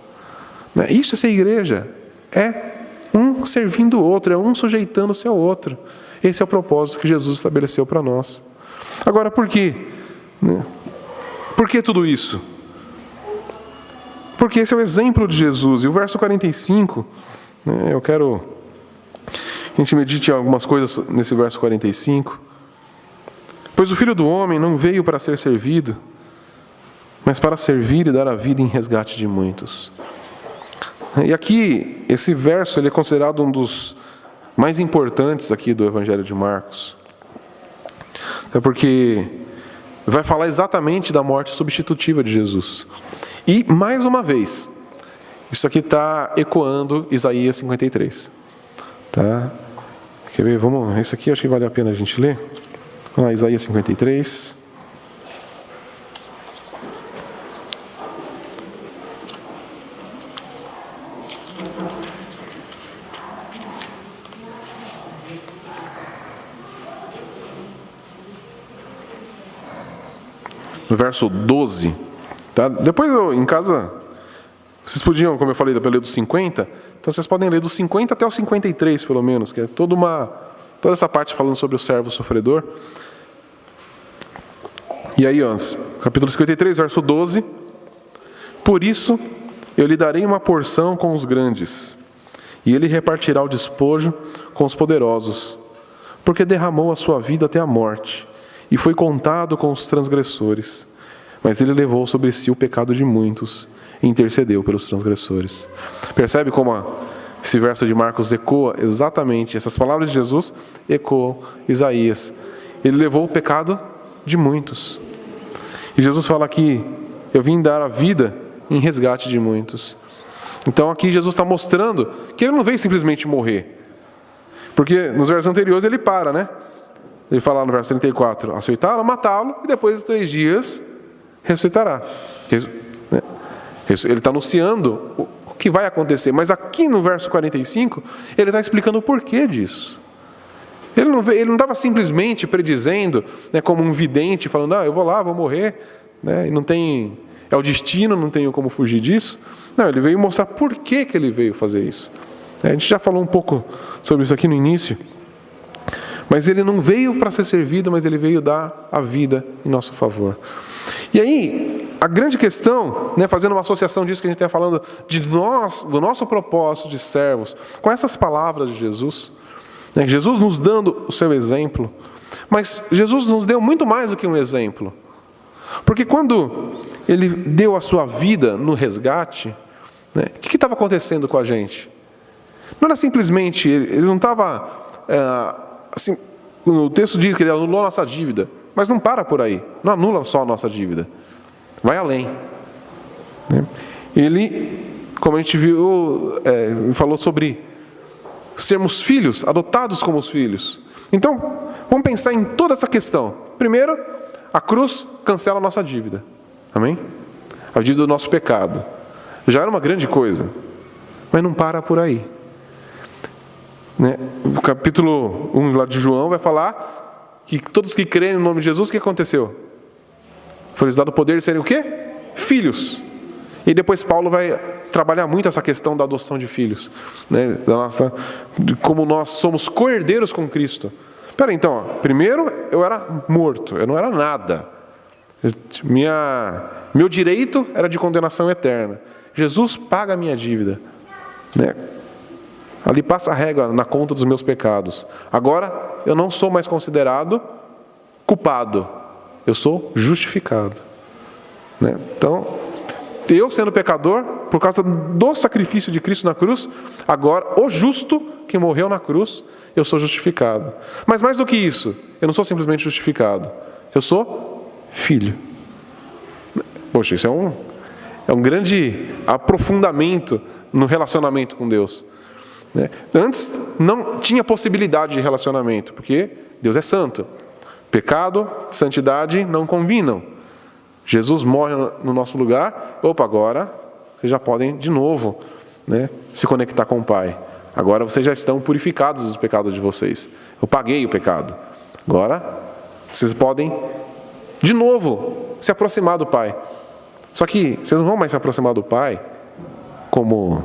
Isso é ser igreja. É um servindo o outro, é um sujeitando-se ao outro. Esse é o propósito que Jesus estabeleceu para nós. Agora, por quê? Por que tudo isso? Porque esse é o exemplo de Jesus. E o verso 45, eu quero que a gente medite algumas coisas nesse verso 45. Pois o Filho do Homem não veio para ser servido, mas para servir e dar a vida em resgate de muitos. E aqui, esse verso ele é considerado um dos mais importantes aqui do Evangelho de Marcos. É porque vai falar exatamente da morte substitutiva de Jesus. E, mais uma vez, isso aqui está ecoando Isaías 53. Tá? Quer ver? Vamos, esse aqui eu acho que vale a pena a gente ler. Vamos lá, Isaías 53. No verso 12, tá? Depois em casa, vocês podiam, como eu falei, ler dos 50, então vocês podem ler dos 50 até os 53, pelo menos, que é toda essa parte falando sobre o servo sofredor. E aí, capítulo 53, verso 12. Por isso eu lhe darei uma porção com os grandes, e ele repartirá o despojo com os poderosos, porque derramou a sua vida até a morte, e foi contado com os transgressores. Mas ele levou sobre si o pecado de muitos, e intercedeu pelos transgressores. Percebe como esse verso de Marcos ecoa exatamente, essas palavras de Jesus ecoam Isaías. Ele levou o pecado de muitos. E Jesus fala aqui, eu vim dar a vida em resgate de muitos. Então aqui Jesus está mostrando que ele não veio simplesmente morrer. Porque nos versos anteriores ele para, né? Ele fala no verso 34, açoitá-lo, matá-lo, e depois de 3 dias ressuscitará. Ele está anunciando o que vai acontecer. Mas aqui no verso 45, ele está explicando o porquê disso. Ele não estava simplesmente predizendo, né, como um vidente, falando, eu vou lá, vou morrer, né, e não tem, é o destino, não tenho como fugir disso. Não, ele veio mostrar por que ele veio fazer isso. A gente já falou um pouco sobre isso aqui no início. Mas ele não veio para ser servido, mas ele veio dar a vida em nosso favor. E aí, a grande questão, né, fazendo uma associação disso que a gente está falando, do nosso propósito de servos, com essas palavras de Jesus, né, Jesus nos dando o seu exemplo, mas Jesus nos deu muito mais do que um exemplo. Porque quando ele deu a sua vida no resgate, né, o que estava acontecendo com a gente? Não era simplesmente, ele não estava, assim, o texto diz que ele anulou a nossa dívida, mas não para por aí, não anula só a nossa dívida, vai além. Ele, como a gente viu, falou sobre sermos filhos, adotados como os filhos. Então, vamos pensar em toda essa questão. Primeiro, a cruz cancela a nossa dívida. Amém? A dívida do nosso pecado. Já era uma grande coisa, mas não para por aí. Né? O capítulo 1 lá de João vai falar que todos que creem no nome de Jesus, o que aconteceu? Foi-lhes dado o poder de serem o quê? Filhos. E depois Paulo vai trabalhar muito essa questão da adoção de filhos, né? De como nós somos co-herdeiros com Cristo. Espera aí, então, primeiro eu era morto, eu não era nada. Meu direito era de condenação eterna. Jesus paga a minha dívida, né? Ali passa a régua na conta dos meus pecados. Agora eu não sou mais considerado culpado, eu sou justificado, né? Então, eu sendo pecador, por causa do sacrifício de Cristo na cruz, agora o justo que morreu na cruz, eu sou justificado. Mas mais do que isso, eu não sou simplesmente justificado, eu sou filho. Poxa, isso é um grande aprofundamento no relacionamento com Deus. Antes não tinha possibilidade de relacionamento, porque Deus é santo. Pecado, santidade não combinam. Jesus morre no nosso lugar. Agora vocês já podem de novo, né, se conectar com o Pai. Agora vocês já estão purificados dos pecados de vocês. Eu paguei o pecado. Agora vocês podem de novo se aproximar do Pai. Só que vocês não vão mais se aproximar do Pai como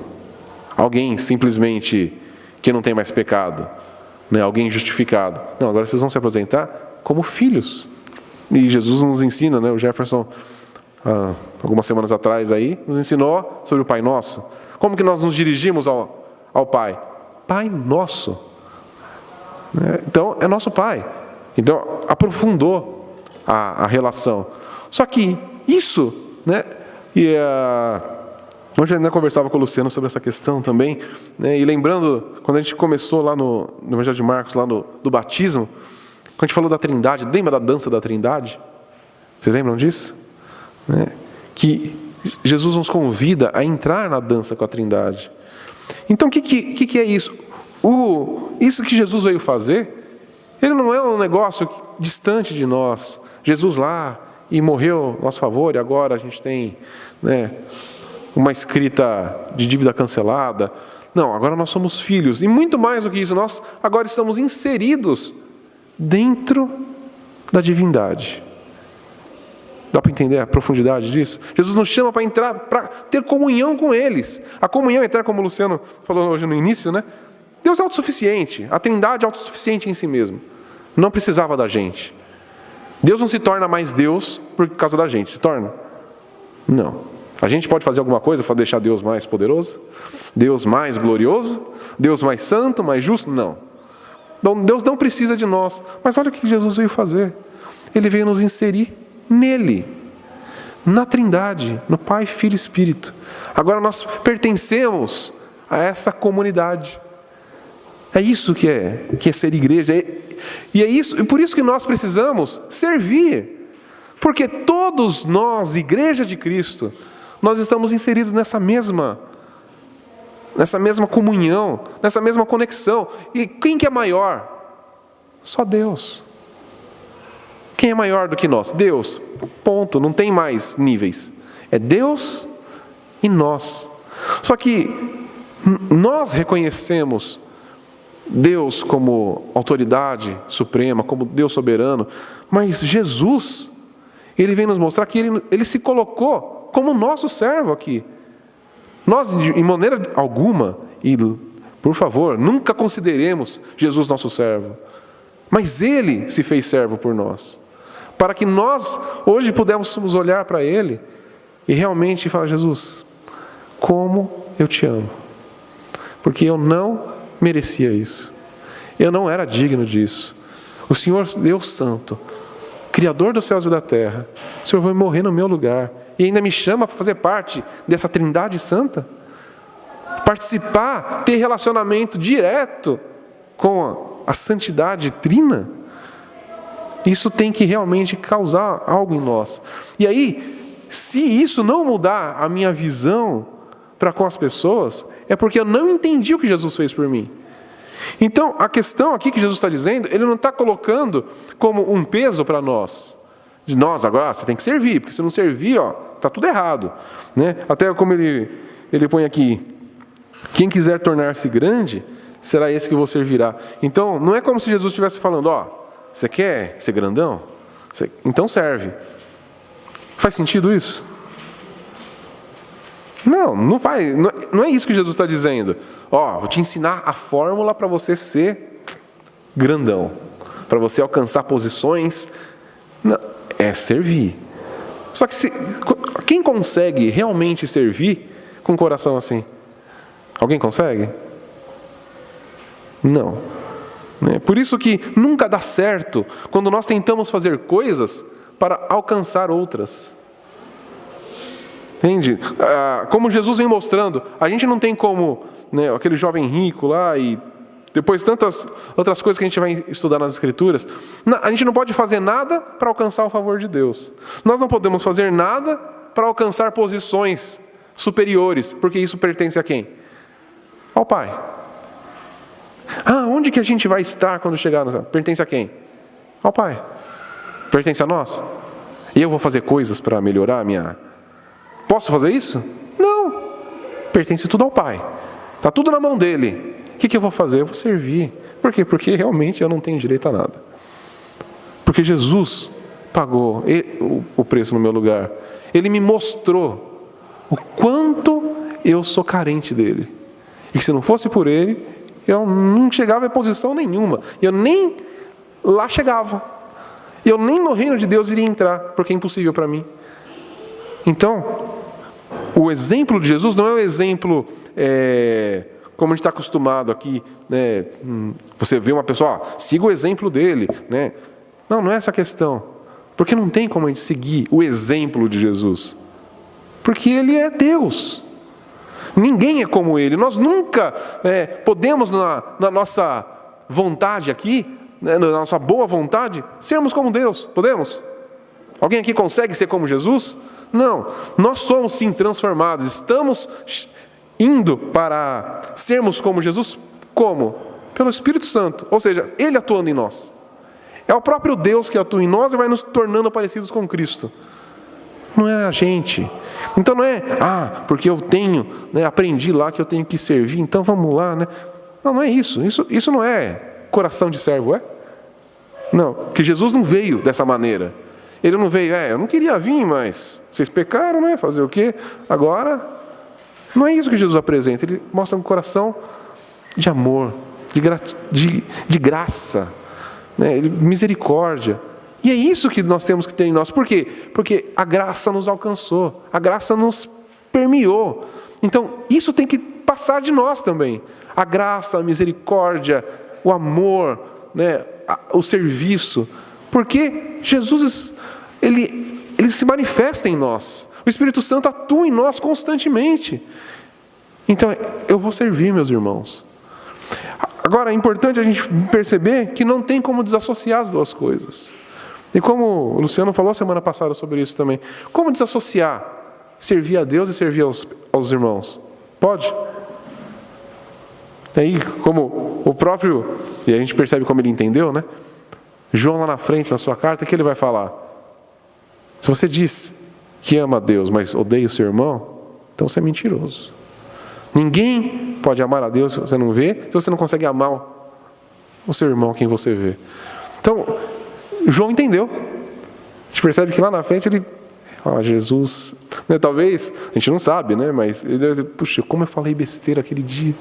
alguém simplesmente que não tem mais pecado, né? Alguém justificado. Não, agora vocês vão se apresentar como filhos. E Jesus nos ensina, né? O Jefferson, algumas semanas atrás aí, nos ensinou sobre o Pai Nosso. Como que nós nos dirigimos ao Pai? Pai Nosso. Então, é nosso Pai. Então, aprofundou a relação. Só que isso, né? Hoje eu ainda conversava com o Luciano sobre essa questão também, né? E lembrando, quando a gente começou lá no Evangelho de Marcos, lá do batismo, quando a gente falou da Trindade, lembra da dança da Trindade? Vocês lembram disso? Né? Que Jesus nos convida a entrar na dança com a Trindade. Então, o que é isso? Isso que Jesus veio fazer, ele não é um negócio distante de nós. Jesus lá e morreu a nosso favor, e agora a gente tem, né, uma escrita de dívida cancelada. Não, agora nós somos filhos. E muito mais do que isso, nós agora estamos inseridos dentro da divindade. Dá para entender a profundidade disso? Jesus nos chama para entrar, para ter comunhão com eles. A comunhão eterna, como o Luciano falou hoje no início, né? Deus é autossuficiente. A Trindade é autossuficiente em si mesmo. Não precisava da gente. Deus não se torna mais Deus por causa da gente, se torna? Não. A gente pode fazer alguma coisa para deixar Deus mais poderoso? Deus mais glorioso? Deus mais santo, mais justo? Não. Então, Deus não precisa de nós. Mas olha o que Jesus veio fazer. Ele veio nos inserir nele, na Trindade, no Pai, Filho e Espírito. Agora nós pertencemos a essa comunidade. É isso que é ser igreja. E é isso, e por isso que nós precisamos servir. Porque todos nós, igreja de Cristo, nós estamos inseridos nessa mesma comunhão, nessa mesma conexão. E quem que é maior? Só Deus. Quem é maior do que nós? Deus. Ponto. Não tem mais níveis. É Deus e nós. Só que nós reconhecemos Deus como autoridade suprema, como Deus soberano, mas Jesus, Ele vem nos mostrar que Ele se colocou como nosso servo aqui. Nós, de maneira alguma, e por favor, nunca consideremos Jesus nosso servo, mas Ele se fez servo por nós, para que nós hoje pudéssemos olhar para Ele e realmente falar: Jesus, como eu te amo, porque eu não merecia isso, eu não era digno disso. O Senhor, Deus Santo, Criador dos céus e da terra, o Senhor vai morrer no meu lugar e ainda me chama para fazer parte dessa Trindade Santa, participar, ter relacionamento direto com a santidade trina. Isso tem que realmente causar algo em nós. E aí, se isso não mudar a minha visão para com as pessoas, é porque eu não entendi o que Jesus fez por mim. Então, a questão aqui que Jesus está dizendo, Ele não está colocando como um peso para nós. De nós, agora, você tem que servir, porque se não servir, está tudo errado. Né? Até como ele põe aqui: quem quiser tornar-se grande, será esse que vos servirá. Então, não é como se Jesus estivesse falando: você quer ser grandão? Então serve. Faz sentido isso? Não faz. Não é isso que Jesus está dizendo. Vou te ensinar a fórmula para você ser grandão, para você alcançar posições. Não, é servir. Só que quem consegue realmente servir com o coração assim? Alguém consegue? Não. Por isso que nunca dá certo quando nós tentamos fazer coisas para alcançar outras. Entende? Como Jesus vem mostrando, a gente não tem como, aquele jovem rico lá e depois tantas outras coisas que a gente vai estudar nas Escrituras. A gente não pode fazer nada para alcançar o favor de Deus. Nós não podemos fazer nada para alcançar posições superiores, porque isso pertence a quem? Ao Pai. Onde que a gente vai estar quando chegar? Pertence a quem? Ao Pai. Pertence a nós? E eu vou fazer coisas para melhorar a minha... Posso fazer isso? Não. Pertence tudo ao Pai. Está tudo na mão dele. O que eu vou fazer? Eu vou servir. Por quê? Porque realmente eu não tenho direito a nada. Porque Jesus pagou o preço no meu lugar. Ele me mostrou o quanto eu sou carente dele. E que se não fosse por ele, eu não chegava em posição nenhuma. Eu nem lá chegava. Eu nem no reino de Deus iria entrar, porque é impossível para mim. Então, o exemplo de Jesus não é o exemplo como a gente está acostumado aqui. Você vê uma pessoa, siga o exemplo dele. Não é essa a questão. Porque não tem como a gente seguir o exemplo de Jesus. Porque Ele é Deus. Ninguém é como Ele. Nós nunca podemos, na nossa vontade aqui, na nossa boa vontade, sermos como Deus. Podemos? Alguém aqui consegue ser como Jesus? Não. Nós somos sim transformados. Estamos indo para sermos como Jesus. Como? Pelo Espírito Santo. Ou seja, Ele atuando em nós. É o próprio Deus que atua em nós e vai nos tornando parecidos com Cristo. Não é a gente. Então não é, porque eu tenho, aprendi lá que eu tenho que servir, então vamos lá, Não é isso. Isso não é coração de servo, é? Não, porque Jesus não veio dessa maneira. Ele não veio, eu não queria vir, mas vocês pecaram, fazer o quê? Agora, não é isso que Jesus apresenta. Ele mostra um coração de amor, de graça, misericórdia. E é isso que nós temos que ter em nós. Por quê? Porque a graça nos alcançou, a graça nos permeou. Então, isso tem que passar de nós também. A graça, a misericórdia, o amor, né, o serviço. Porque Jesus, ele se manifesta em nós. O Espírito Santo atua em nós constantemente. Então, eu vou servir, meus irmãos. Agora, é importante a gente perceber que não tem como desassociar as duas coisas. E como o Luciano falou semana passada sobre isso também. Como desassociar servir a Deus e servir aos irmãos? Pode? Aí, como o próprio, e a gente percebe como ele entendeu, né? João lá na frente, na sua carta, o que ele vai falar? Se você diz que ama a Deus, mas odeia o seu irmão, então você é mentiroso. Ninguém pode amar a Deus se você não vê, se você não consegue amar o seu irmão, quem você vê. Então, João entendeu. A gente percebe que lá na frente ele... Jesus... Né, talvez, a gente não sabe, né? Mas ele deve dizer, puxa, como eu falei besteira aquele dia.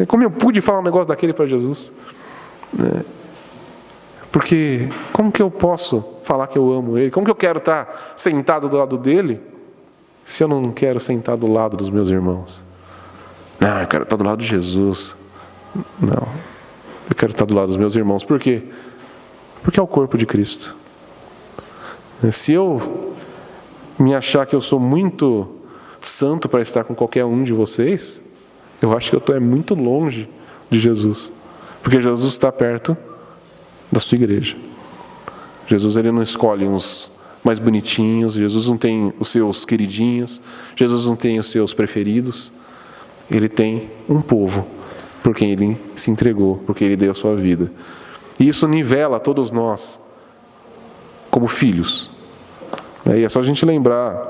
Como eu pude falar um negócio daquele para Jesus? Porque como que eu posso falar que eu amo Ele? Como que eu quero estar sentado do lado dele se eu não quero sentar do lado dos meus irmãos? Não, eu quero estar do lado de Jesus. Não, eu quero estar do lado dos meus irmãos. Por quê? Porque é o corpo de Cristo. Se eu me achar que eu sou muito santo para estar com qualquer um de vocês, eu acho que eu estou muito longe de Jesus. Porque Jesus está perto da sua igreja. Jesus, ele não escolhe uns mais bonitinhos. Jesus não tem os seus queridinhos. Jesus não tem os seus preferidos. Ele tem um povo por quem ele se entregou, por quem ele deu a sua vida. E isso nivela todos nós como filhos. E é só a gente lembrar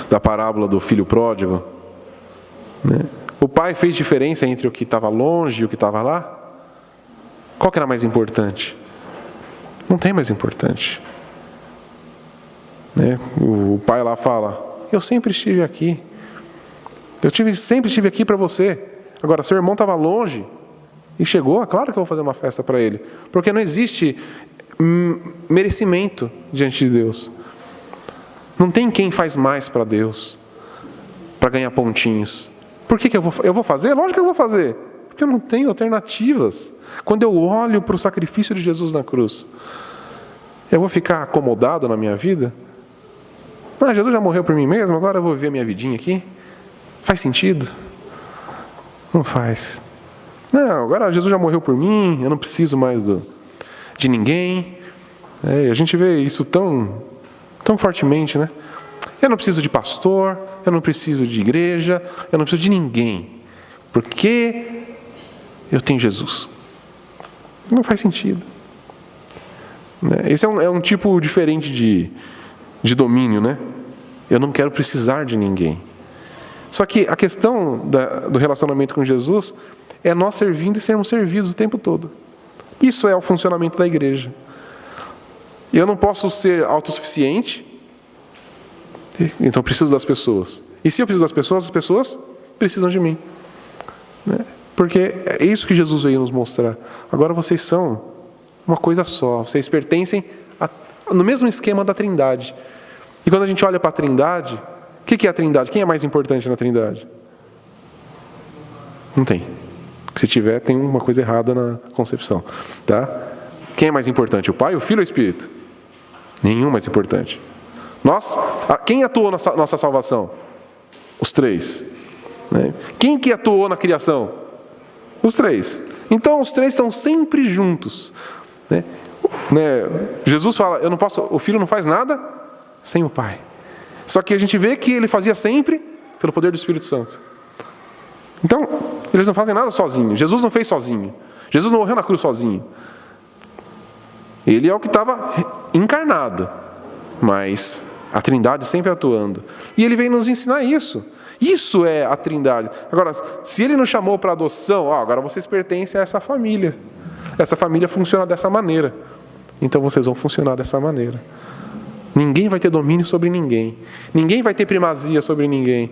da parábola do filho pródigo. O pai fez diferença entre o que estava longe e o que estava lá? Qual que era mais importante? Não tem mais importante. O pai lá fala, eu sempre estive aqui. Sempre estive aqui para você. Agora, seu irmão estava longe e chegou, é claro que eu vou fazer uma festa para ele. Porque não existe merecimento diante de Deus. Não tem quem faz mais para Deus, para ganhar pontinhos. Por que eu vou fazer? Lógico que eu vou fazer. Porque eu não tenho alternativas. Quando eu olho para o sacrifício de Jesus na cruz, eu vou ficar acomodado na minha vida? Jesus já morreu por mim mesmo, agora eu vou viver a minha vidinha aqui? Faz sentido? Não faz. Não, agora Jesus já morreu por mim, eu não preciso mais de ninguém. A gente vê isso tão fortemente, né? Eu não preciso de pastor, eu não preciso de igreja, eu não preciso de ninguém, porque eu tenho Jesus. Não faz sentido. Esse é um tipo diferente de domínio, né? Eu não quero precisar de ninguém. Só que a questão do relacionamento com Jesus é nós servindo e sermos servidos o tempo todo. Isso é o funcionamento da igreja. Eu não posso ser autossuficiente, então eu preciso das pessoas. E se eu preciso das pessoas, as pessoas precisam de mim. Porque é isso que Jesus veio nos mostrar. Agora vocês são uma coisa só. Vocês pertencem no mesmo esquema da Trindade. E quando a gente olha para a Trindade, o que é a Trindade? Quem é mais importante na Trindade? Não tem. Se tiver, tem uma coisa errada na concepção. Tá? Quem é mais importante? O Pai, o Filho ou o Espírito? Nenhum mais importante. Quem atuou na nossa salvação? Os três. Quem que atuou na criação? Os três. Então os três estão sempre juntos. Jesus fala, o Filho não faz nada sem o Pai. Só que a gente vê que ele fazia sempre pelo poder do Espírito Santo. Então, eles não fazem nada sozinhos. Jesus não fez sozinho. Jesus não morreu na cruz sozinho. Ele é o que estava encarnado. Mas a Trindade sempre atuando. E ele veio nos ensinar isso. Isso é a Trindade. Agora, se ele nos chamou para adoção, agora vocês pertencem a essa família. Essa família funciona dessa maneira. Então vocês vão funcionar dessa maneira. Ninguém vai ter domínio sobre ninguém. Ninguém vai ter primazia sobre ninguém.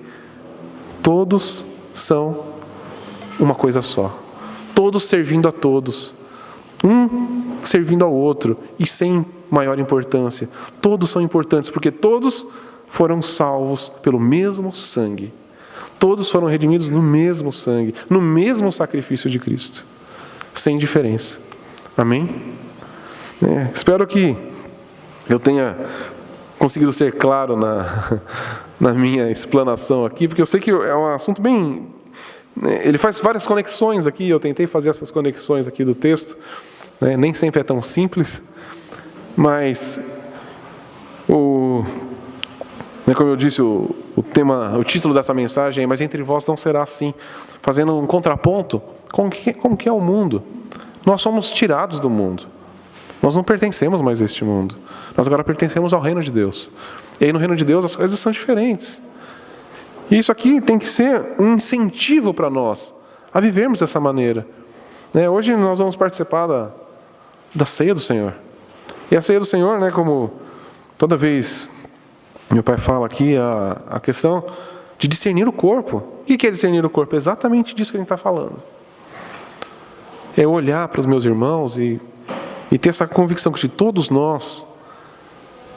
Todos são uma coisa só. Todos servindo a todos. Um servindo ao outro e sem maior importância. Todos são importantes porque todos foram salvos pelo mesmo sangue. Todos foram redimidos no mesmo sangue, no mesmo sacrifício de Cristo, sem diferença. Amém? Espero que eu tenha conseguido ser claro na minha explanação aqui, porque eu sei que é um assunto bem... Ele faz várias conexões aqui, eu tentei fazer essas conexões aqui do texto, nem sempre é tão simples, mas como eu disse, o título dessa mensagem é "Mas entre vós não será assim", fazendo um contraponto com como que é o mundo. Nós somos tirados do mundo. Nós não pertencemos mais a este mundo. Nós agora pertencemos ao reino de Deus. E aí no reino de Deus as coisas são diferentes. E isso aqui tem que ser um incentivo para nós a vivermos dessa maneira. Hoje nós vamos participar da ceia do Senhor. E a ceia do Senhor, como toda vez meu pai fala aqui, a questão de discernir o corpo. O que é discernir o corpo? É exatamente disso que a gente está falando. É olhar para os meus irmãos e ter essa convicção que todos nós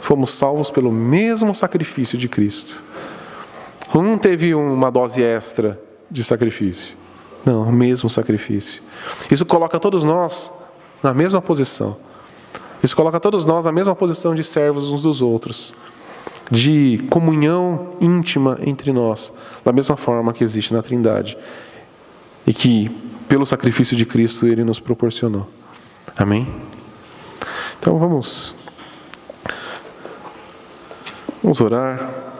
fomos salvos pelo mesmo sacrifício de Cristo. Um teve uma dose extra de sacrifício. Não, o mesmo sacrifício. Isso coloca todos nós na mesma posição. Isso coloca todos nós na mesma posição de servos uns dos outros, de comunhão íntima entre nós, da mesma forma que existe na Trindade e que pelo sacrifício de Cristo Ele nos proporcionou. Amém? Então vamos orar.